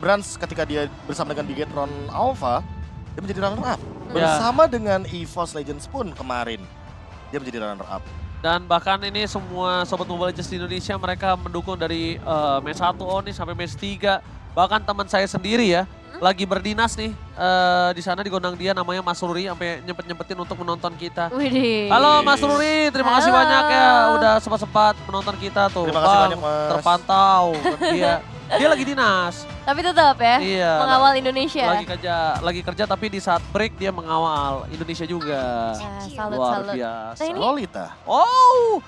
Brans ketika dia bersama dengan Bigetron Alpha, dia menjadi runner up. Bersama dengan EVOS Legends pun kemarin, dia menjadi runner up. Dan bahkan ini semua Sobat Mobile Legends di Indonesia mereka mendukung dari match 1 Oni sampai match 3. Bahkan teman saya sendiri ya, lagi berdinas nih di sana di Gondang Dia namanya Mas Ruri sampai nyempet-nyempetin untuk menonton kita. Widih. Halo Mas Ruri, terima kasih Halo. banyak ya udah sempat-sempat menonton kita tuh. Terima kasih Bang, banyak, Mas. terpantau dia lagi dinas. Tapi tetap ya, Iya, mengawal Indonesia. Lagi kerja tapi di saat break dia mengawal Indonesia juga. Salut, Luar salut. biasa. Nah, ini- Lolita. Oh,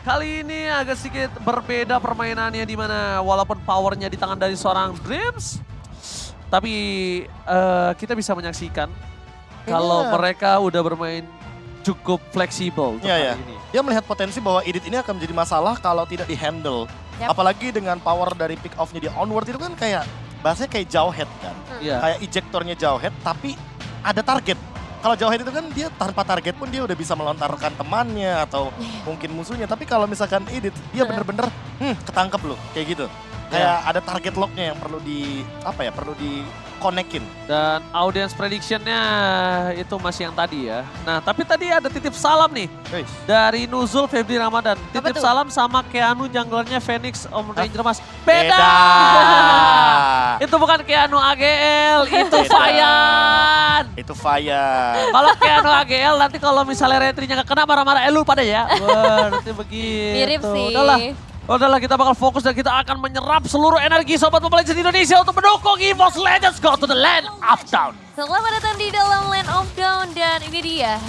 kali ini agak sedikit berbeda permainannya di mana walaupun powernya di tangan dari seorang Dreams, tapi kita bisa menyaksikan kalau mereka udah bermain cukup fleksibel untuk Iya, kali ini. Dia melihat potensi bahwa edit ini akan menjadi masalah kalau tidak di-handle. Yap. Apalagi dengan power dari pick off-nya dia onward itu kan kayak, bahasanya kayak jauh head kan. Iya. Kayak ejectornya jauh head tapi ada target. Kalau jauh head itu kan dia tanpa target pun dia udah bisa melontarkan temannya atau mungkin musuhnya. Tapi kalau misalkan edit, dia bener-bener ketangkep loh kayak gitu. Kayak ada target locknya yang perlu perlu di-connect-in. Dan audience prediction-nya itu masih yang tadi ya. Nah, tapi tadi ada titip salam nih Guys, dari Nuzul Febri Ramadan. Titip tuh? salam sama Keanu junglernya Phoenix Om Ranger Mas. beda. Beda! Itu bukan Keanu AGL, itu Beda. Fayan. Itu Fire. Kalau Keanu AGL nanti kalau misalnya retrinya nggak kena marah-marah lu pada ya. Wah, nanti begitu. Mirip sih. Udahlah kita bakal fokus dan kita akan menyerap seluruh energi Sobat Mobile Legends Indonesia untuk mendukung EVOS Legends Go to the Land of Down. Selamat datang di dalam Land of Dawn dan ini dia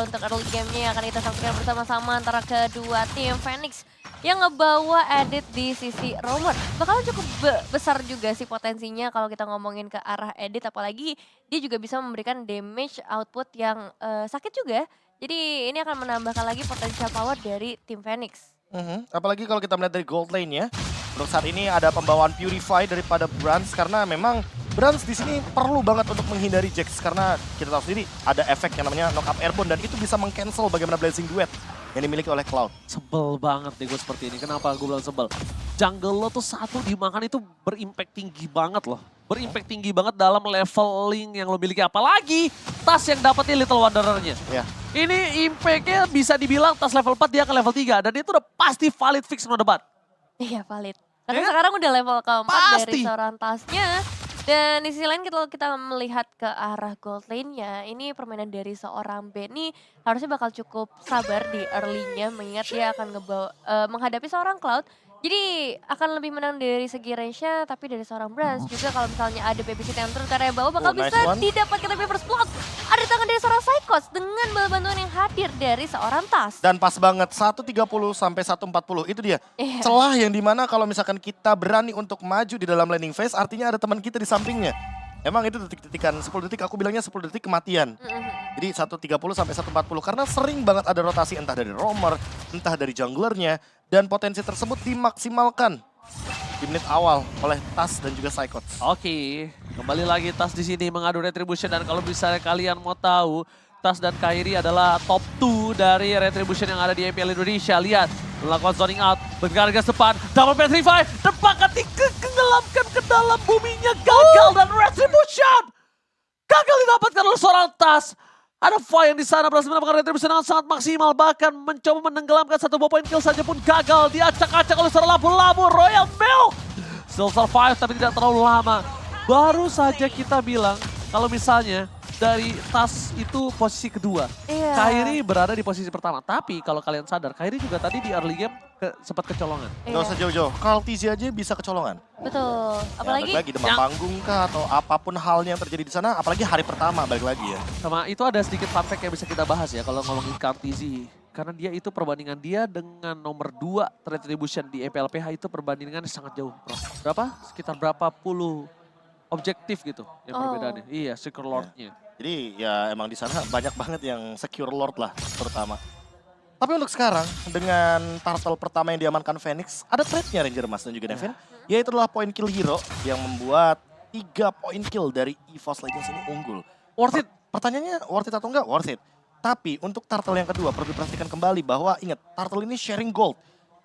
untuk early game-nya yang akan kita saksikan bersama-sama antara kedua tim Phoenix yang ngebawa edit di sisi roamer. Bakalan cukup besar juga sih potensinya kalau kita ngomongin ke arah edit, apalagi dia juga bisa memberikan damage output yang sakit juga. Jadi ini akan menambahkan lagi potensial power dari tim Phoenix. Apalagi kalau kita melihat dari gold lane-nya, untuk saat ini ada pembawaan Purify daripada Brans karena memang Brans di sini perlu banget untuk menghindari Jax karena kita tahu sendiri ada efek yang namanya knock up airborne dan itu bisa meng-cancel bagaimana Blazing Duet yang dimiliki oleh Cloud. Sebel banget nih gue seperti ini. Kenapa gue bilang sebel? Jungle lo tuh satu dimakan itu berimpact tinggi banget loh. Berimpact tinggi banget dalam leveling yang lo miliki. Apalagi tas yang dapetin Little Wanderer-nya. Ya. Ini impact-nya bisa dibilang tas level 4 dia ke level 3. Dan itu udah pasti valid fix no debat. Iya valid. Karena Ya? sekarang udah level keempat Pasti. dari seorang tasnya. Dan di sisi lain kalau kita melihat ke arah gold lane-nya, ini permainan dari seorang Benny harusnya bakal cukup sabar di early-nya mengingat dia akan menghadapi seorang Cloud. Jadi akan lebih menang dari segi range-nya, tapi dari seorang Brans juga kalau misalnya ada babysit yang turun ke area bawah bakal nice bisa one. didapatkan tapi first blood. Ada di tangan dari seorang Psychos dengan bala bantuan yang hadir dari seorang Tas. Dan pas banget 1.30 sampai 1.40 itu dia. Iya. Celah yang dimana kalau misalkan kita berani untuk maju di dalam landing phase artinya ada teman kita di sampingnya. Emang itu detik-detikan 10 detik, aku bilangnya 10 detik kematian. Jadi 1.30 sampai 1.40 karena sering banget ada rotasi entah dari roamer, entah dari junglernya. Dan potensi tersebut dimaksimalkan di menit awal oleh Tas dan juga Psychots. Oke, kembali lagi Tas di sini mengadu retribution dan kalau misalnya kalian mau tahu, Tas dan Kairi adalah top 2 dari retribution yang ada di EPL Indonesia. Lihat, melakukan zoning out, bergegas depan, double petrify, terbakar tenggelamkan ke dalam buminya, gagal dan retribution. Gagal didapatkan oleh seorang Tas. Ada Fai yang di sana berhasil mendapatkan retribution dengan sangat maksimal. Bahkan mencoba menenggelamkan satu point kill saja pun gagal. Diacak-acak oleh seorang lampu-lampu Royal Milk. Still survive tapi tidak terlalu lama. Baru saja kita bilang kalau misalnya dari Tas itu posisi kedua. Iya. Kairi berada di posisi pertama. Tapi kalau kalian sadar, Kairi juga tadi di early game sempat kecolongan. Gak usah jauh-jauh, Carl TZ aja bisa kecolongan. Betul. Apalagi Ya, balik lagi demam panggung kah atau apapun halnya yang terjadi di sana, apalagi hari pertama balik lagi ya. Sama itu ada sedikit fun fact yang bisa kita bahas ya kalau ngomongin Kartizi. Karena dia itu perbandingan dia dengan nomor 2 retribution di EPLPH itu perbandingan sangat jauh. Berapa? Sekitar berapa puluh objektif gitu yang perbedaannya. Iya, Secret Lord-nya. Jadi ya emang di sana banyak banget yang secure lord lah terutama. Tapi untuk sekarang dengan turtle pertama yang diamankan Phoenix, ada threat-nya Ranger Mas dan juga Devin. Yaitu adalah point kill hero yang membuat 3 point kill dari EVOS Legends ini unggul. Worth it. Pertanyaannya worth it atau enggak? Worth it. Tapi untuk turtle yang kedua perlu diperhatikan kembali bahwa ingat turtle ini sharing gold.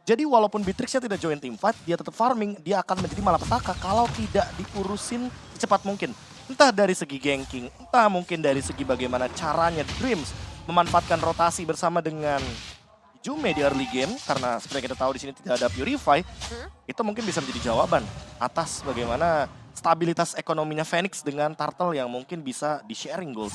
Jadi walaupun Beatrixnya tidak join team fight, dia tetap farming, dia akan menjadi malapetaka kalau tidak diurusin secepat mungkin. Entah dari segi ganking, entah mungkin dari segi bagaimana caranya Dreams memanfaatkan rotasi bersama dengan Jume di early game, karena seperti kita tahu di sini tidak ada Purify, itu mungkin bisa menjadi jawaban atas bagaimana stabilitas ekonominya Phoenix dengan Turtle yang mungkin bisa di-sharing goals.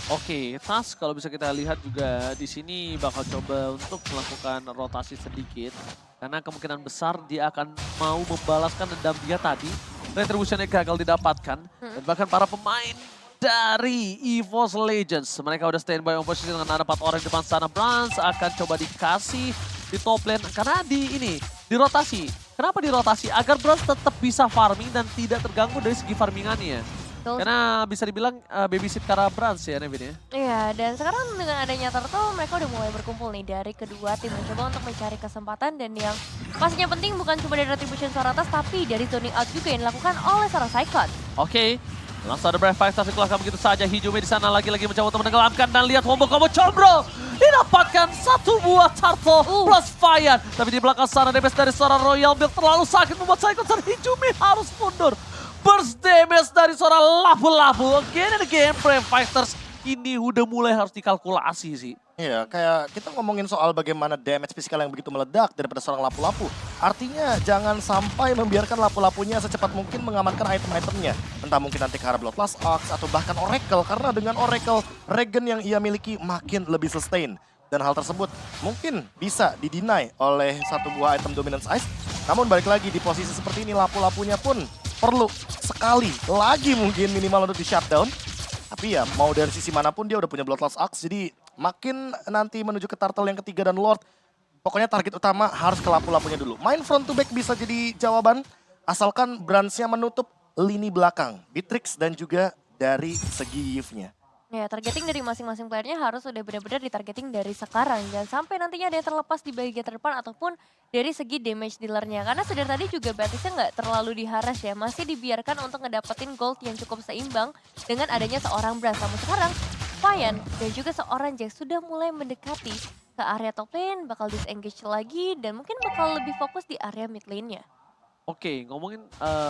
Oke, Tas kalau bisa kita lihat juga di sini bakal coba untuk melakukan rotasi sedikit. Karena kemungkinan besar dia akan mau membalaskan dendam dia tadi. Retribution-nya gagal didapatkan. Dan bahkan para pemain dari EVOS Legends. Mereka udah standby on position dengan ada 4 orang di depan sana. Brans akan coba dikasih di top lane. Karena di rotasi. Kenapa di rotasi? Agar Brans tetap bisa farming dan tidak terganggu dari segi farmingannya. Betul. Karena bisa dibilang babysit karena Brans ya Nevin ya. Iya, dan sekarang dengan adanya Turtle, mereka udah mulai berkumpul nih dari kedua tim mencoba untuk mencari kesempatan dan yang pastinya penting bukan cuma dari Retribution suara atas, tapi dari zoning out juga yang dilakukan oleh seorang Saikon. Oke, langsung ada Brave Fighter dikeluarkan begitu saja. Hijume di sana lagi-lagi mencoba untuk menenggelamkan dan lihat combo combro didapatkan satu buah Turtle plus Fire. Tapi di belakang sana damage dari seorang Royal Milk terlalu sakit membuat Saikon dan Hijume harus mundur. Burst damage dari seorang lapu-lapu. Again and again, Brave Fighters ini udah mulai harus dikalkulasi sih. Iya, kayak kita ngomongin soal bagaimana damage fisikal yang begitu meledak daripada seorang lapu-lapu. Artinya jangan sampai membiarkan lapu-lapunya secepat mungkin mengamankan item-itemnya. Entah mungkin nanti ke arah Bloodlust Ox atau bahkan Oracle. Karena dengan Oracle, regen yang ia miliki makin lebih sustain. Dan hal tersebut mungkin bisa dideny oleh satu buah item Dominance Ice. Namun balik lagi di posisi seperti ini lapu-lapunya pun perlu sekali lagi mungkin minimal untuk di shutdown. Tapi ya mau dari sisi manapun dia udah punya Bloodlust Ox. Jadi makin nanti menuju ke Turtle yang ketiga dan Lord. Pokoknya target utama harus ke lapu-lapunya dulu. Main front to back bisa jadi jawaban. Asalkan Brans-nya menutup lini belakang. Beatrix dan juga dari segi Yves-nya. Ya, targeting dari masing-masing playernya harus udah benar-benar ditargeting dari sekarang. Jangan sampai nantinya ada yang terlepas di bagian terdepan ataupun dari segi damage dealernya. Karena sudah tadi juga Beatrixnya nggak terlalu diharas ya. Masih dibiarkan untuk ngedapetin gold yang cukup seimbang dengan adanya seorang Brans. Namun sekarang, Payan dan juga seorang Jax sudah mulai mendekati ke area top lane, bakal disengage lagi dan mungkin bakal lebih fokus di area mid lane-nya. Oke, ngomongin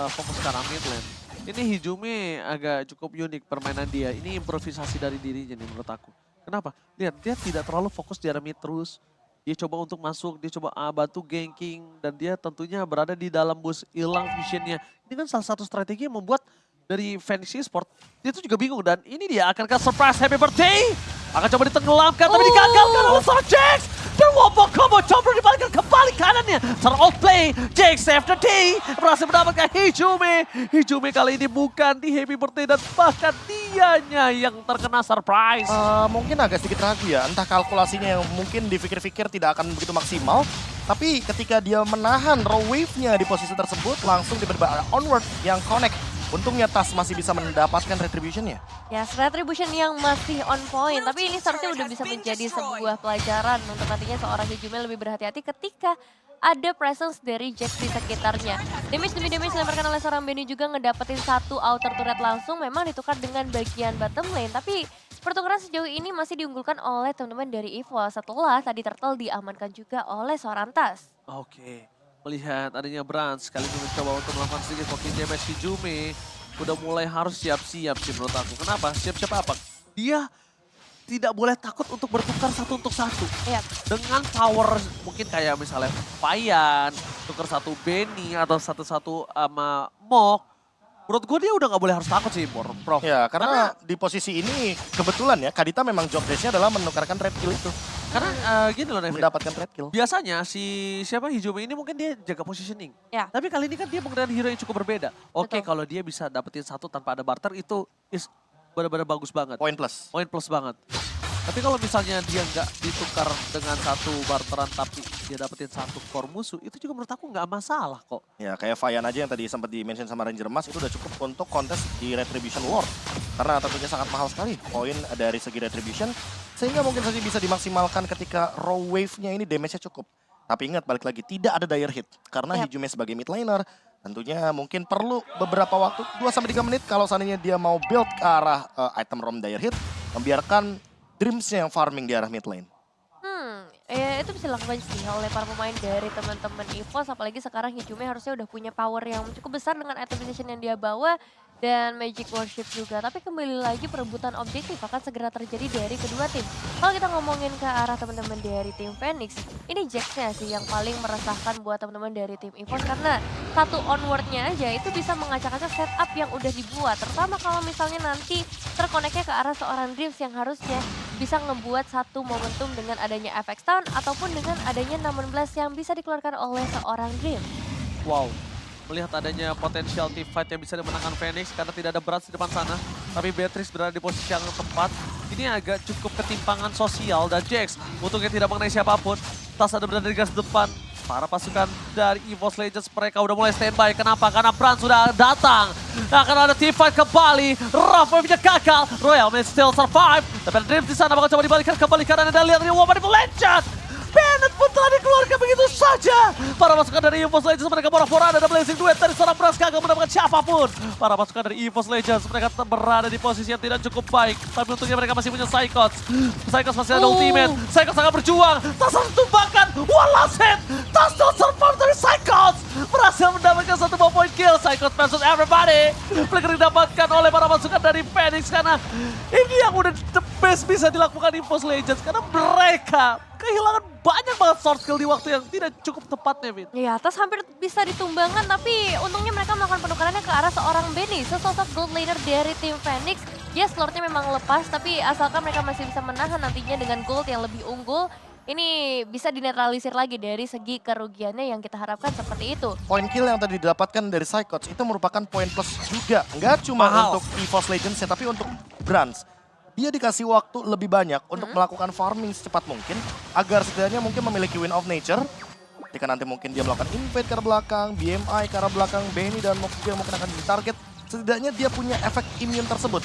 fokus ke arah mid lane. Ini Hijume agak cukup unik permainan dia. Ini improvisasi dari dirinya nih menurut aku. Kenapa? Lihat, dia tidak terlalu fokus di area mid terus. Dia coba untuk masuk, dia coba bantu ganking. Dan dia tentunya berada di dalam bus, hilang visionnya. Ini kan salah satu strategi yang membuat dari Phoenix Esports, dia tuh juga bingung. Dan ini dia akankah surprise happy birthday? Akan coba ditenggelamkan, tapi digagalkan oleh seorang Jax. Dan wombo combo combro dibalikkan kembali kanannya. Seorang outplay, Jax save the day. Berhasil mendapatkan Hijume. Hijume kali ini bukan di happy birthday dan bahkan dianya yang terkena surprise. Mungkin agak sedikit ragu ya, entah kalkulasinya yang mungkin dipikir-pikir tidak akan begitu maksimal. Tapi ketika dia menahan raw wave-nya di posisi tersebut, langsung tiba-tiba onward yang connect. Untungnya Tas masih bisa mendapatkan retribution-nya. Ya, retribution yang masih on point. Tapi ini seharusnya udah bisa menjadi sebuah pelajaran untuk nantinya seorang Hijume lebih berhati-hati ketika ada presence dari Jax di sekitarnya. Damage demi damage dilemparkan oleh seorang Benny juga ngedapetin satu outer turret langsung. Memang ditukar dengan bagian bottom lane. Tapi pertukaran sejauh ini masih diunggulkan oleh teman-teman dari EVOS setelah tadi Turtle diamankan juga oleh seorang Tas. Oke. Melihat adanya Brans, kali ini mencoba untuk melakukan sedikit pocket damage. Hijume udah mulai harus siap-siap sih menurut aku. Kenapa? Siap-siap apa? Dia tidak boleh takut untuk bertukar satu untuk satu. Iya. Dengan power mungkin kayak misalnya Payan, tukar satu Benny atau satu-satu sama Mok. Menurut gue dia udah gak boleh harus takut sih, Prof. Ya, karena di posisi ini kebetulan ya, Kadita memang job desk-nya adalah menukarkan red kill itu. Karena gini loh, Nevin. Mendapatkan red kill. Biasanya siapa Hijume ini mungkin dia jaga positioning. Ya. Tapi kali ini kan dia menggunakan hero yang cukup berbeda. Oke, Betul. kalau dia bisa dapetin satu tanpa ada barter itu is benar-benar bagus banget. Poin plus. Poin plus banget. Tapi kalau misalnya dia nggak ditukar dengan satu barteran tapi dia dapetin satu core musuh, itu juga menurut aku nggak masalah kok. Ya kayak Vayan aja yang tadi sempat di-mention sama Ranger Emas itu udah cukup untuk kontes di Retribution War. Karena tentunya sangat mahal sekali poin dari segi Retribution. Sehingga mungkin saja bisa dimaksimalkan ketika raw wave-nya ini damage-nya cukup. Tapi ingat balik lagi tidak ada dire hit. Karena Hijume sebagai mid laner tentunya mungkin perlu beberapa waktu 2-3 menit kalau seandainya dia mau build ke arah item ROM dire hit. Membiarkan Dreams-nya yang farming di arah mid lane. Ya itu itu bisa dilakukan sih oleh para pemain dari teman-teman EVOS. Apalagi sekarang Hijumi harusnya udah punya power yang cukup besar dengan itemization yang dia bawa. Dan Magic Worship juga. Tapi kembali lagi perebutan objektif akan segera terjadi dari kedua tim. Kalau kita ngomongin ke arah teman-teman dari tim Phoenix, ini Jax-nya sih yang paling meresahkan buat teman-teman dari tim EVOS. Karena satu onward-nya aja itu bisa mengacak-acak setup yang udah dibuat. Terutama kalau misalnya nanti terkoneknya ke arah seorang Dreams yang harusnya bisa ngebuat satu momentum dengan adanya FX Town ataupun dengan adanya Numbers Blast yang bisa dikeluarkan oleh seorang Dreams. Wow, melihat adanya potensial team fight yang bisa dimenangkan Phoenix karena tidak ada Brats di depan sana. Tapi Beatrice berada di posisi yang tepat. Ini agak cukup ketimpangan sosial dan Jax untungnya tidak mengenai siapapun. Tas ada berada di garis depan. Para pasukan dari EVOS Legends mereka udah mulai standby. Kenapa? Karena Brand sudah datang. Akan ada team fight kembali. Rafa-nya gagal. Royal may still survive. Tapi ada Dreams di sana bakal coba dibalikan kembali karena Anda lihat ini Woman Legends. Bennett pun telah dikeluarkan begitu saja. Para pasukan dari EVOS Legends mereka borak-borak ada Blazing Duet dari seorang Brans gagal mendapatkan siapapun. Para pasukan dari EVOS Legends mereka berada di posisi yang tidak cukup baik. Tapi untungnya mereka masih punya Psychots. Psychots masih ada ultimate. Psychots sangat berjuang. Tas harus tumbangkan. One last hit. Tas don't survive dari Psychots. Berhasil mendapatkan satu point kill. Psychots versus everybody. Flicker didapatkan oleh para pasukan dari Phoenix. Karena ini yang udah the best bisa dilakukan EVOS Legends. Karena mereka kehilangan banyak banget source skill di waktu yang tidak cukup tepat, Nevin. Ya, atas hampir bisa ditumbangkan, tapi untungnya mereka melakukan penukarannya ke arah seorang Benny, sesosok gold laner dari tim Phoenix. Yes, Lordnya memang lepas, tapi asalkan mereka masih bisa menahan nantinya dengan gold yang lebih unggul, ini bisa dinetralisir lagi dari segi kerugiannya yang kita harapkan seperti itu. Poin kill yang tadi didapatkan dari Psychots itu merupakan poin plus juga. Nggak cuma untuk EVOS Legends ya, tapi untuk Brands. Dia dikasih waktu lebih banyak untuk melakukan farming secepat mungkin agar setidaknya mungkin memiliki Win of Nature. Ketika nanti mungkin dia melakukan invade ke arah belakang, BMI ke arah belakang, Benny dan Mokuga mungkin akan jadi target. Setidaknya dia punya efek immune tersebut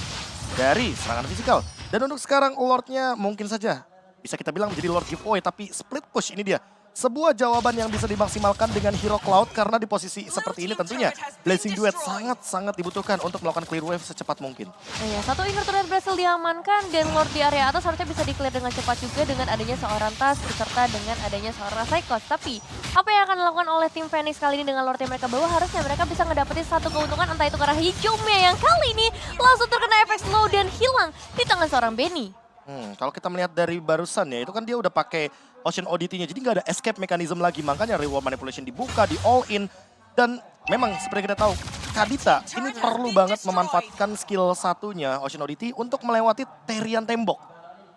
dari serangan fisikal. Dan untuk sekarang Lordnya mungkin saja bisa kita bilang menjadi Lord giveaway, tapi split push ini dia. Sebuah jawaban yang bisa dimaksimalkan dengan Hero Cloud karena di posisi seperti ini tentunya Blazing Duet sangat-sangat dibutuhkan untuk melakukan clear wave secepat mungkin. Ya, satu inverter turret berhasil diamankan dan Lord di area atas harusnya bisa di-clear dengan cepat juga dengan adanya seorang Tas beserta dengan adanya seorang Psychos. Tapi apa yang akan dilakukan oleh tim Phoenix kali ini dengan Lord yang mereka bawa, harusnya mereka bisa ngedapetin satu keuntungan, entah itu karena Hijumnya yang kali ini langsung terkena efek slow dan hilang di tangan seorang Benny. Kalau kita melihat dari barusan ya, itu kan dia udah pakai Ocean Oddity-nya, jadi nggak ada escape mechanism lagi. Makanya reward manipulation dibuka, di all in. Dan memang seperti kita tahu, Kadita ini perlu banget memanfaatkan skill satunya Ocean Oddity untuk melewati terian tembok.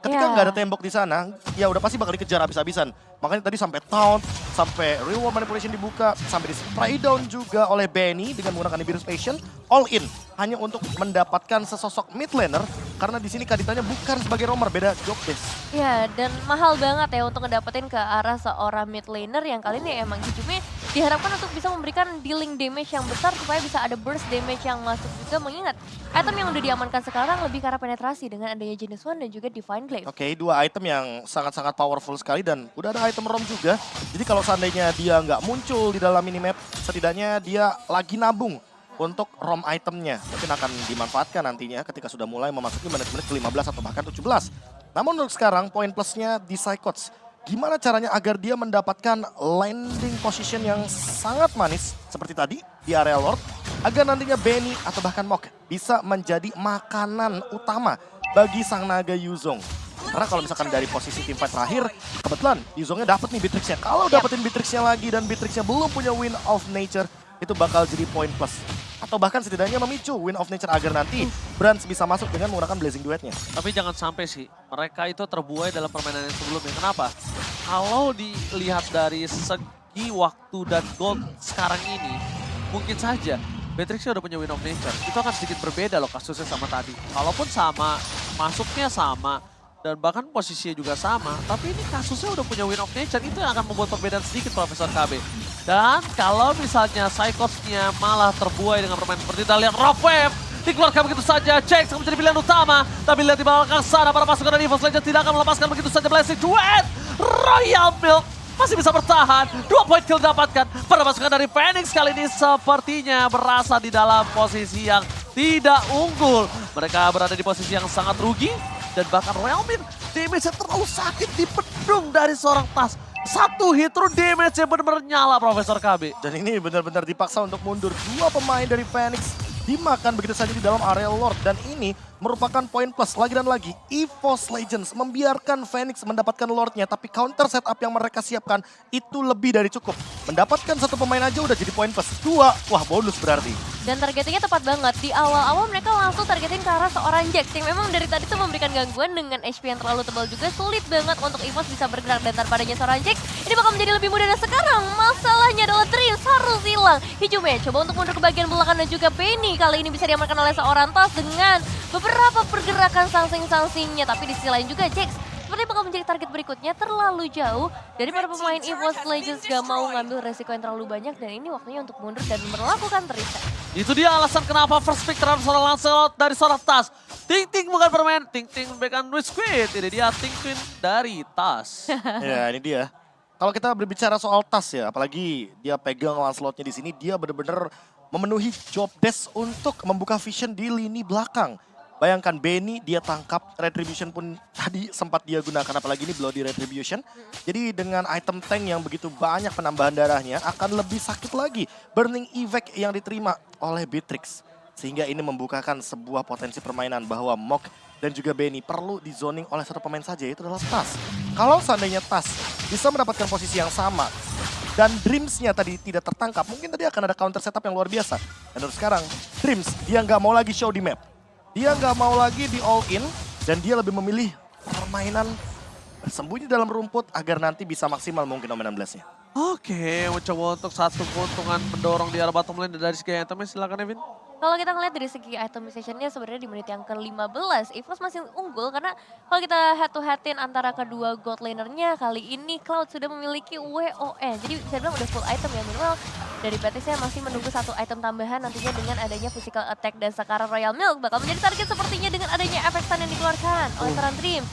Ketika nggak ada tembok di sana, ya udah pasti bakal dikejar habis-habisan. Makanya tadi sampai taunt, sampai reward manipulation dibuka, sampai di spray down juga oleh Benny dengan menggunakan Nibiru's Passion, all in hanya untuk mendapatkan sesosok mid laner karena di sini Kaditanya bukan sebagai roamer, beda job desk. Ya, dan mahal banget ya untuk ngedapetin ke arah seorang mid laner yang kali ini emang Hijumi diharapkan untuk bisa memberikan dealing damage yang besar supaya bisa ada burst damage yang masuk juga, mengingat item yang udah diamankan sekarang lebih ke arah penetrasi dengan adanya Genius One dan juga Divine Glaive. Oke, dua item yang sangat-sangat powerful sekali dan udah ada item ROM juga. Jadi kalau seandainya dia nggak muncul di dalam minimap, setidaknya dia lagi nabung untuk ROM itemnya. Mungkin akan dimanfaatkan nantinya ketika sudah mulai memasuki menit-menit ke-15 atau bahkan 17. Namun untuk sekarang poin plusnya di Psychots. Gimana caranya agar dia mendapatkan landing position yang sangat manis seperti tadi di area Lord, agar nantinya Benny atau bahkan Mok bisa menjadi makanan utama bagi sang naga Yuzong. Karena kalau misalkan dari posisi tim fight terakhir, kebetulan Yuzongnya dapat nih Beatrix-nya. Kalau dapetin Beatrix-nya lagi dan Beatrix-nya belum punya Win of Nature, itu bakal jadi poin plus. Atau bahkan setidaknya memicu Win of Nature agar nanti Brands bisa masuk dengan menggunakan Blazing Duet-nya. Tapi jangan sampai sih, mereka itu terbuai dalam permainan yang sebelumnya. Kenapa? Kalau dilihat dari segi waktu dan gold sekarang ini, mungkin saja Beatrix udah punya Win of Nature. Itu akan sedikit berbeda loh kasusnya sama tadi. Kalaupun sama, masuknya sama, dan bahkan posisinya juga sama, tapi ini kasusnya udah punya Win of Nature, itu yang akan membuat perbedaan sedikit Profesor KB. Dan kalau misalnya Psychots-nya malah terbuai dengan permainan seperti kita lihat Rough Wave dikeluarkan begitu saja, Jax menjadi pilihan utama, tapi lihat di belakang sana para pasukan dari EVOS Legends tidak akan melepaskan begitu saja Blazing Duet. Royal Milk masih bisa bertahan, 2 poin kill didapatkan. Para pasukan dari Phoenix kali ini sepertinya berasa di dalam posisi yang tidak unggul. Mereka berada di posisi yang sangat rugi. Dan bahkan Royal Milk damage-nya terlalu sakit dipedung dari seorang Tas. Satu hit through damage yang benar-benar nyala Profesor KB. Dan ini benar-benar dipaksa untuk mundur. Dua pemain dari Phoenix dimakan begitu saja di dalam area Lord. Dan ini merupakan poin plus lagi dan lagi. EVOS Legends membiarkan Phoenix mendapatkan Lordnya. Tapi counter setup yang mereka siapkan itu lebih dari cukup. Mendapatkan satu pemain aja udah jadi poin plus. Dua, wah bonus berarti. Dan targetingnya tepat banget. Di awal-awal mereka langsung targeting ke arah seorang Jax yang memang dari tadi tuh memberikan gangguan dengan HP yang terlalu tebal juga. Sulit banget untuk EVOS bisa bergerak dan tanpa adanya seorang Jax ini bakal menjadi lebih mudah. Dan sekarang masalahnya adalah Dreams harus hilang. Hijume coba untuk mundur ke bagian belakang dan juga Benny kali ini bisa diamankan oleh seorang Tas dengan beberapa pergerakan sangsing-sangsingnya. Tapi di sisi lain juga Jax seperti bakal menjadi target berikutnya terlalu jauh dari para pemain EVOS Legends gak mau ngambil resiko yang terlalu banyak dan ini waktunya untuk mundur dan melakukan reset. Itu dia alasan kenapa first pick terhadap seorang Lancelot dari seorang Tas. Ting Ting bukan permain, Ting Ting backhand with squid. Ini dia Ting Ting dari Tas. Ya ini dia. Kalau kita berbicara soal Tas ya, apalagi dia pegang Lancelotnya di sini, dia benar-benar memenuhi job desk untuk membuka vision di lini belakang. Bayangkan Benny dia tangkap, Retribution pun tadi sempat dia gunakan, apalagi ini Bloody Retribution. Jadi dengan item tank yang begitu banyak penambahan darahnya akan lebih sakit lagi. Burning Evac yang diterima oleh Beatrix. Sehingga ini membukakan sebuah potensi permainan bahwa Mok dan juga Benny perlu di zoning oleh satu pemain saja, yaitu adalah Tas. Kalau seandainya Tas bisa mendapatkan posisi yang sama dan Dreams-nya tadi tidak tertangkap, mungkin tadi akan ada counter setup yang luar biasa. Dan terus sekarang Dreams dia nggak mau lagi show di map. Dia nggak mau lagi di all in dan dia lebih memilih permainan bersembunyi dalam rumput agar nanti bisa maksimal mungkin Omen 16-nya. Oke, mencoba untuk satu keuntungan mendorong di arah bottom lane dari segi itemnya. Silakan Evin. Kalau kita ngeliat dari segi itemization-nya sebenarnya di menit yang ke-15, EVOS masih unggul karena kalau kita head to head-in antara kedua god laner-nya kali ini Cloud sudah memiliki WON. Jadi bisa dibilang udah full item ya, minimal dari Betis-nya masih menunggu satu item tambahan nantinya dengan adanya physical attack dan sekarang Royal Milk bakal menjadi target sepertinya dengan adanya efek stun yang dikeluarkan oleh seorang Dream.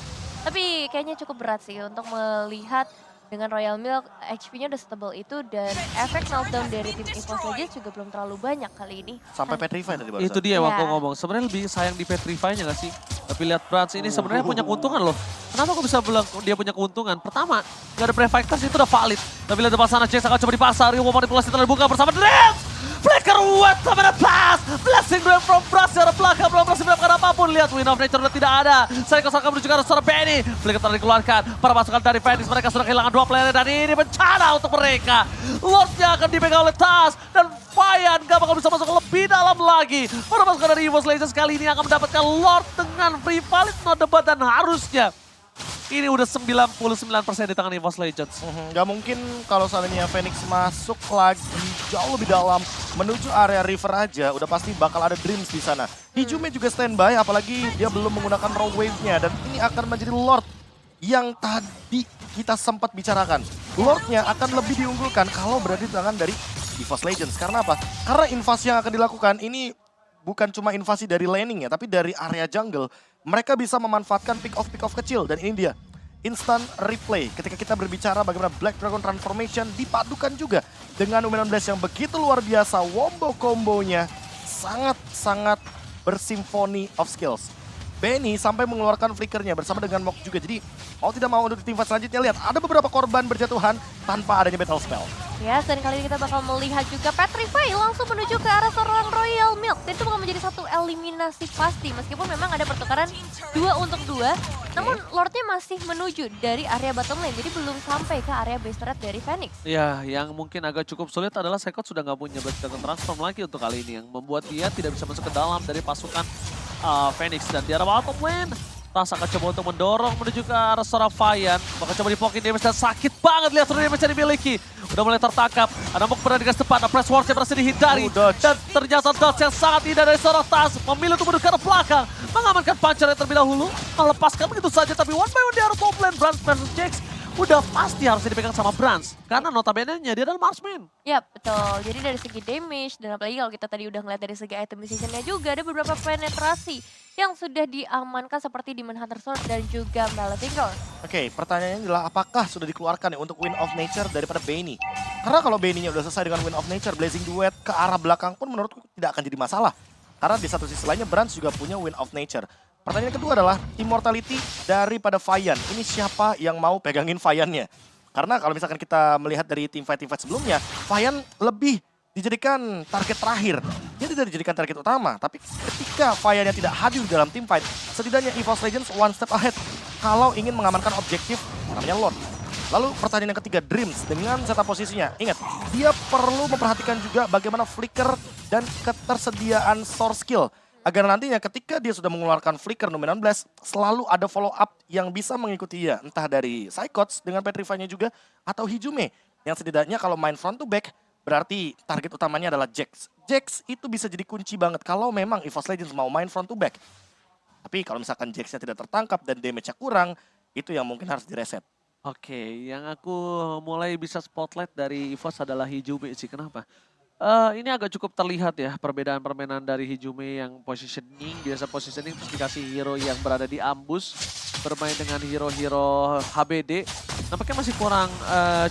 Tapi kayaknya cukup berat sih untuk melihat dengan Royal Milk, HP-nya udah setebal itu dan efek meltdown dari tim EVOS Legends juga belum terlalu banyak kali ini. Sampai Petrify tadi barusan. Itu dia Ya. waktu ngomong. Sebenarnya lebih sayang di Petrify-nya gak sih? Tapi lihat Brans ini sebenarnya punya keuntungan loh. Kenapa aku bisa bilang dia punya keuntungan? Pertama, gak ada Prefighters itu udah valid. Tapi lihat depan sana Jax akan coba dipasar. Rio manipulasi terbuka bersama Dreams. Flicker wet sama the pass. Blessing Grand from Brans dari belakang. Belum berhasil melakukan apapun. Lihat Wind of Nature udah tidak ada. Saya kesalahan menuju ke arah seorang Benny. Flicker telah dikeluarkan. Para pasukan dari Phoenix mereka sudah kehilangan dua player. Dan ini bencana untuk mereka. Lordnya akan dipegang oleh Tas. Dan Fayan gak bakal bisa masuk lebih dalam lagi. Para pasukan dari EVOS Legends kali ini akan mendapatkan Lord dengan free valid no debat. Dan harusnya ini udah 99% di tangan EVOS Legends. Gak mungkin kalau seandainya Phoenix masuk lagi jauh lebih dalam menuju area river aja, udah pasti bakal ada Dreams di sana. Hijume juga standby, apalagi dia belum menggunakan raw wave-nya dan ini akan menjadi Lord yang tadi kita sempat bicarakan. Lordnya akan lebih diunggulkan kalau berada di tangan dari EVOS Legends. Karena apa? Karena invasi yang akan dilakukan ini bukan cuma invasi dari laning ya, tapi dari area jungle. Mereka bisa memanfaatkan pick off kecil dan ini dia. Instant replay ketika kita berbicara bagaimana Black Dragon Transformation dipadukan juga dengan Omen 16 yang begitu luar biasa. Wombo kombonya sangat-sangat bersimfoni of skills. Benny sampai mengeluarkan flickernya bersama dengan Mok juga. Jadi mau tidak mau untuk tim fight selanjutnya lihat ada beberapa korban berjatuhan tanpa adanya battle spell. Ya, dan kali ini kita bakal melihat juga Petrify langsung menuju ke arah seorang Royal Milk. Dan itu bakal menjadi satu eliminasi pasti. Meskipun memang ada pertukaran 2 untuk 2. Namun Lordnya masih menuju dari area bottom lane. Jadi belum sampai ke area base turret dari Phoenix. Ya, yang mungkin agak cukup sulit adalah Sekot sudah nggak punya Black Dragon Transform lagi untuk kali ini. Yang membuat dia tidak bisa masuk ke dalam dari pasukan Phoenix. Dan di arah bottom lane, Tas akan coba untuk mendorong menuju ke arah seorang Fayan. Bakal coba dipokin damage dan sakit banget lihat turun damage yang dimiliki. Udah mulai tertangkap. Ada Mok berada di depan. Ada press ward yang berhasil dihindari. Dan ternyata dodge yang sangat indah dari seorang Tas. Memilih untuk menuju ke arah belakang. Mengamankan puncher yang terlebih dahulu. Melepaskan begitu saja. Tapi one by one di arah top lane. Brans versus Jax. Udah pasti harus dipegang sama Brans. Karena notabene-nya dia adalah marksman. Ya, betul. Jadi dari segi damage dan apalagi kalau kita tadi udah ngeliat dari segi itemization-nya juga ada beberapa penetrasi yang sudah diamankan seperti Demon Hunter Sword dan juga Melting Roar. Oke, pertanyaannya adalah apakah sudah dikeluarkan ya untuk Wind of Nature daripada Benny? Karena kalau Benny-nya udah selesai dengan Wind of Nature, Blazing Duet ke arah belakang pun menurutku tidak akan jadi masalah. Karena di satu sisi lainnya Brans juga punya Wind of Nature. Pertanyaan kedua adalah Immortality daripada Fayan. Ini siapa yang mau pegangin Fayannya? Karena kalau misalkan kita melihat dari teamfight sebelumnya, Vayan lebih dijadikan target terakhir. Dia tidak dijadikan target utama, tapi ketika Vayan yang tidak hadir dalam teamfight, setidaknya EVOS Legends one step ahead kalau ingin mengamankan objektif namanya Lord. Lalu pertanyaan yang ketiga, Dreams dengan setup posisinya. Ingat, dia perlu memperhatikan juga bagaimana flicker dan ketersediaan source skill. Agar nantinya ketika dia sudah mengeluarkan flicker Numenon Blast, selalu ada follow up yang bisa mengikuti dia. Entah dari Psychots dengan Petrify-nya juga, atau Hijume. Yang setidaknya kalau main front to back, berarti target utamanya adalah Jax. Jax itu bisa jadi kunci banget kalau memang EVOS Legends mau main front to back. Tapi kalau misalkan Jax-nya tidak tertangkap dan damage-nya kurang, itu yang mungkin harus direset. Oke, yang aku mulai bisa spotlight dari EVOS adalah Hijume sih. Kenapa? Ini agak cukup terlihat ya perbedaan permainan dari Hijume yang positioning, biasa positioning terus dikasih hero yang berada di ambush, bermain dengan hero-hero HBD. Nampaknya masih kurang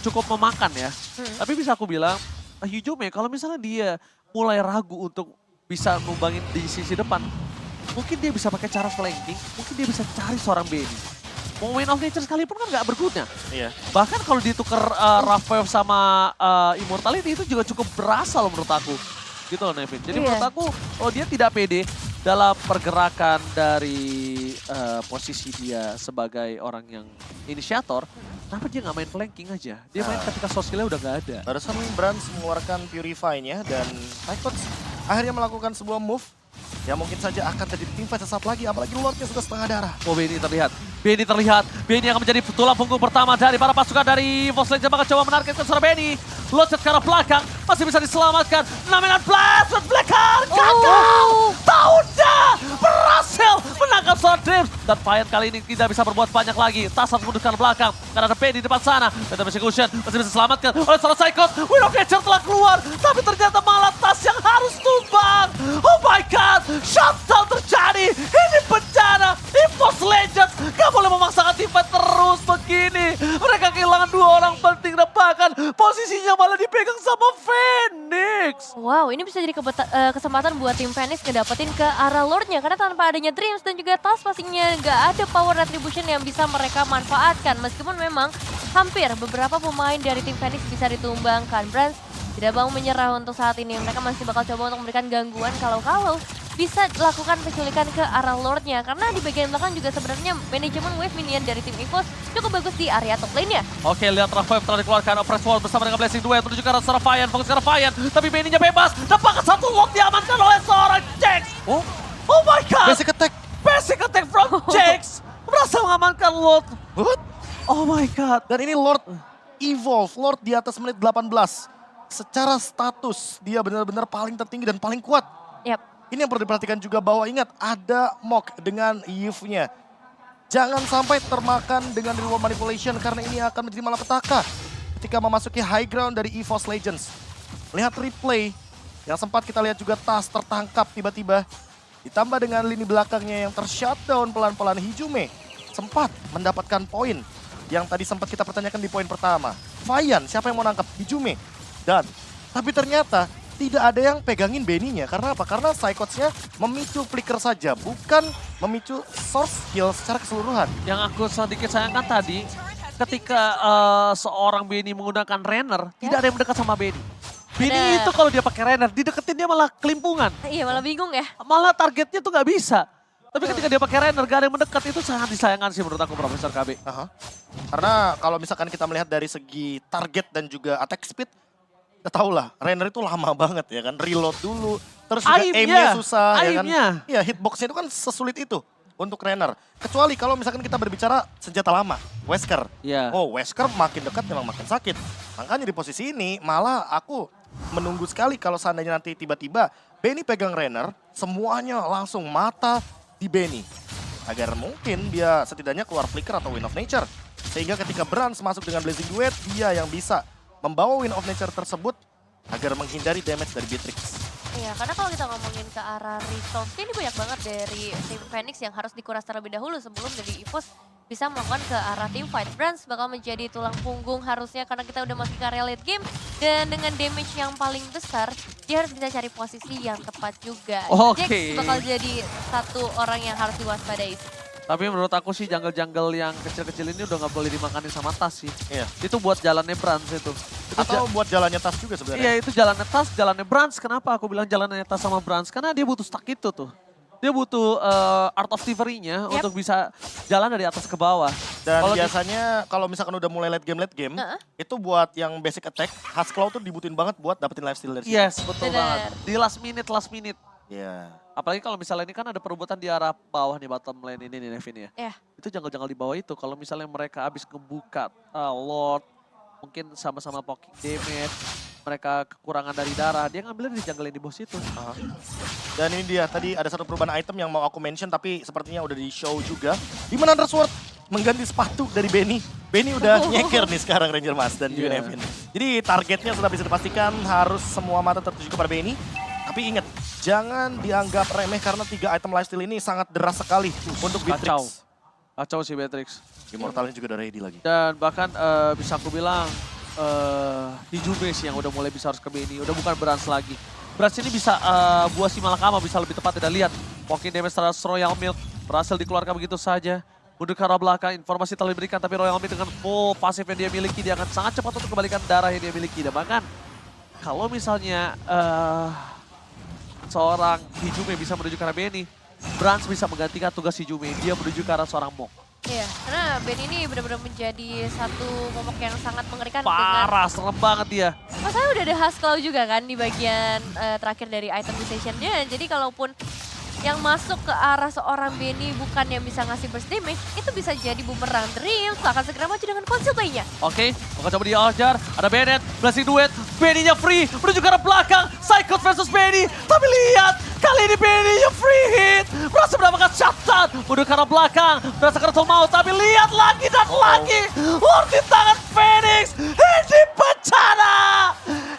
cukup memakan ya. Tapi bisa aku bilang, Hijume kalau misalnya dia mulai ragu untuk bisa numbangin di sisi depan, mungkin dia bisa pakai cara flanking, mungkin dia bisa cari seorang Benny. Mau Wind of Nature sekalipun kan nggak berguna. Iya. Bahkan kalau ditukar Rough Wave sama Immortality itu juga cukup berasa loh menurut aku. Gitu loh Nevin. Jadi menurut aku, dia tidak pede dalam pergerakan dari posisi dia sebagai orang yang inisiator. Kenapa dia nggak main flanking aja? Dia main ketika source skill-nya udah nggak ada. Barusan Brands mengeluarkan Purify-nya dan Psychots akhirnya melakukan sebuah move yang mungkin saja akan terjadi teamfight sesaat lagi, apalagi Lordnya sudah setengah darah. Oh, Benny terlihat. Benny akan menjadi tulang punggung pertama dari para pasukan dari EVOS Legends. Maka coba menargetkan seorang Benny. Loncat ke arah belakang, masih bisa diselamatkan. Numenon Blast, Blackheart, gagal! Taunda berhasil menangkap seorang Dreams. Dan Vayan kali ini tidak bisa berbuat banyak lagi. Tas harus mundurkan belakang, karena ada Benny di depan sana. Phantom Execution masih bisa diselamatkan oleh seorang Psychot. Wind of Nature telah keluar, tapi ternyata malah Tas yang harus tumbang. Oh my god, shutdown terjadi. Ini bencana. EVOS Legends gak boleh memaksakan teamfight terus begini. Mereka kehilangan dua orang penting dan bahkan posisinya malah dipegang sama Phoenix. Wow, ini bisa jadi kesempatan buat tim Phoenix ngedapetin ke arah Lordnya. Karena tanpa adanya Dreams dan juga Tas pastinya nggak ada power retribution yang bisa mereka manfaatkan. Meskipun memang hampir beberapa pemain dari tim Phoenix bisa ditumbangkan. Brands tidak mau menyerah untuk saat ini. Mereka masih bakal coba untuk memberikan gangguan kalau bisa lakukan penculikan ke arah Lordnya. Karena di bagian belakang juga sebenarnya manajemen wave minion dari tim EVOS cukup bagus di area top lane-nya. Oke, lihat Rough Wave telah dikeluarkan. Oppress Wall bersama dengan Blessing Duet menuju ke arah seorang Vayan. Fokus ke arah Vayan, tapi Benny-nya bebas. Dapat satu lock diamankan oleh seorang Jax. Oh my god. Basic attack from Jax. Berhasil mengamankan Lord. Oh my god. Dan ini Lord evolve, Lord di atas menit 18. Secara status dia benar-benar paling tertinggi dan paling kuat. Yap. Ini yang perlu diperhatikan juga bahwa ingat ada Mok dengan Yves-nya. Jangan sampai termakan dengan reward manipulation karena ini akan menjadi malapetaka ketika memasuki high ground dari EVOS Legends. Lihat replay yang sempat kita lihat juga Tas tertangkap tiba-tiba. Ditambah dengan lini belakangnya yang tershutdown pelan-pelan, Hijume sempat mendapatkan poin yang tadi sempat kita pertanyakan di poin pertama. Vayan, siapa yang mau nangkap? Hijume. Tapi ternyata tidak ada yang pegangin Benny-nya. Karena apa? Karena Psychots-nya memicu flicker saja, bukan memicu source skill secara keseluruhan. Yang aku sedikit sayangkan tadi, ketika seorang Benny menggunakan Renner, tidak ada yang mendekat sama Benny. Benny itu kalau dia pakai Renner, dideketin dia malah kelimpungan. Iya, malah bingung ya. Malah targetnya tuh nggak bisa. Tapi ketika dia pakai Renner, gak ada yang mendekat, itu sangat disayangkan sih menurut aku Profesor KB. Karena kalau misalkan kita melihat dari segi target dan juga attack speed, kita tahu lah, Renner itu lama banget ya kan, reload dulu, terus juga aimnya susah ya kan. Iya, hitboxnya itu kan sesulit itu untuk Renner. Kecuali kalau misalkan kita berbicara senjata lama, Wesker. Oh, Wesker makin dekat memang makin sakit. Makanya di posisi ini malah aku menunggu sekali kalau seandainya nanti tiba-tiba Benny pegang Renner, semuanya langsung mata di Benny. Agar mungkin dia setidaknya keluar flicker atau Wind of Nature. Sehingga ketika Brands masuk dengan Blazing Duet, dia yang bisa membawa Wind of Nature tersebut agar menghindari damage dari Beatrix. Iya, karena kalau kita ngomongin ke arah resource, ini banyak banget dari tim Phoenix yang harus dikuras terlebih dahulu sebelum dari EVOS bisa melakukan ke arah teamfight. Brands bakal menjadi tulang punggung harusnya karena kita udah masuk ke area late game. Dan dengan damage yang paling besar, dia harus bisa cari posisi yang tepat juga. Jax bakal jadi satu orang yang harus diwaspadai. Tapi menurut aku sih jungle-jungle yang kecil-kecil ini udah nggak boleh dimakanin sama tas sih. Iya. Itu buat jalannya Brans itu. Atau buat jalannya tas juga sebenarnya. Iya itu jalannya tas, jalannya Brans. Kenapa aku bilang jalannya tas sama Brans? Karena dia butuh stack itu tuh. Dia butuh Art of Thievery-nya untuk bisa jalan dari atas ke bawah. Dan Kalau biasanya kalau misalkan udah mulai late game, itu buat yang basic attack, Haskell tuh dibutuhin banget buat dapetin lifesteal dari situ. Yes, betul Bener. banget. Di last minute. Iya. Apalagi kalau misalnya ini kan ada perebutan di arah bawah nih, bottom lane ini nih Nevin ya. Iya. Itu jungle-jungle di bawah itu, kalau misalnya mereka habis ngebuka Lord, mungkin sama-sama poking damage, mereka kekurangan dari darah, dia ngambilnya di jungle yang di bawah situ. Dan ini dia, tadi ada satu perubahan item yang mau aku mention tapi sepertinya udah di show juga. Di mana Sword mengganti sepatu dari Benny. Benny udah nyeker nih sekarang Ranger Mas dan juga Iya. Nevin. Jadi targetnya sudah bisa dipastikan harus semua mata tertuju kepada Benny. Tapi ingat, jangan dianggap remeh karena 3 item lifesteal ini sangat deras sekali untuk Kacau. Beatrix. Kacau sih Beatrix. Immortalnya juga udah ready lagi. Dan bahkan bisa aku bilang Hijube sih yang udah mulai bisa harus ke Benny, udah bukan Brans lagi. Brans ini bisa buah si Malakama bisa lebih tepat tidak lihat. Poking damage terhadap Royal Milk berhasil dikeluarkan begitu saja. Mundur ke arah belakang, informasi telah diberikan tapi Royal Milk dengan full pasif yang dia miliki, dia akan sangat cepat untuk kembalikan darah yang dia miliki. Dan bahkan kalau misalnya seorang Hijube bisa menuju ke arah Benny, Brans bisa menggantikan tugas Hijube, dia menuju ke arah seorang Mok. Iya, karena Ben ini benar-benar menjadi satu momok yang sangat mengerikan dengan... Parah, serem banget dia. Masalahnya udah ada Haskell juga kan di bagian terakhir dari item decision-nya. Jadi kalaupun yang masuk ke arah seorang Benny bukan yang bisa ngasih burst damage, itu bisa jadi bumerang. Dreams akan segera maju dengan konsil play-nya. Oke, akan coba diajar. Ada Bennett, blessing duet. Benny-nya free, menuju ke arah belakang. Cyclops versus Benny. Tapi lihat, kali ini Benny-nya free hit. Berhasil mendapatkan shutdown. Menuju ke arah belakang, berhasil ke mau. Tapi lihat lagi dan lagi. Lord di tangan Phoenix. Ini bencana.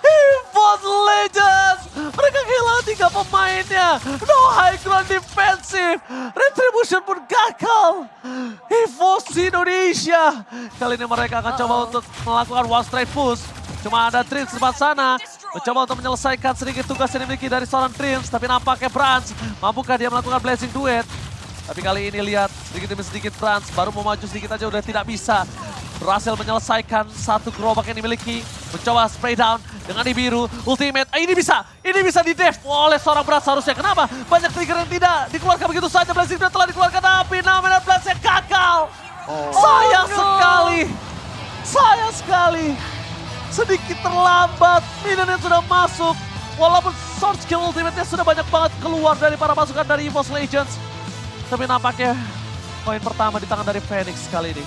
Evos Legends. Mereka kehilangan 3 pemainnya. No high ground defensive. Retribution pun gagal. Evos Indonesia. Kali ini mereka akan coba untuk melakukan one straight push. Cuma ada Dreams di depan sana. Mencoba untuk menyelesaikan sedikit tugas yang dimiliki dari seorang Dreams. Tapi nampaknya Brans. Mampukah dia melakukan blessing duet? Tapi kali ini lihat sedikit demi sedikit Brans. Baru mau maju sedikit aja udah tidak bisa. Berhasil menyelesaikan satu gerobak yang dimiliki. Mencoba spray down dengan di biru. Ultimate, ini bisa di def oleh seorang Brans harusnya. Kenapa? Banyak trigger yang tidak dikeluarkan begitu saja. Blessing telah dikeluarkan tapi namanya Blast-nya gagal. Sayang sekali. Sayang sekali. Sedikit terlambat. Minionnya sudah masuk. Walaupun sword skill ultimate-nya sudah banyak banget keluar dari para pasukan dari EVOS Legends. Tapi nampaknya poin pertama di tangan dari Phoenix kali ini.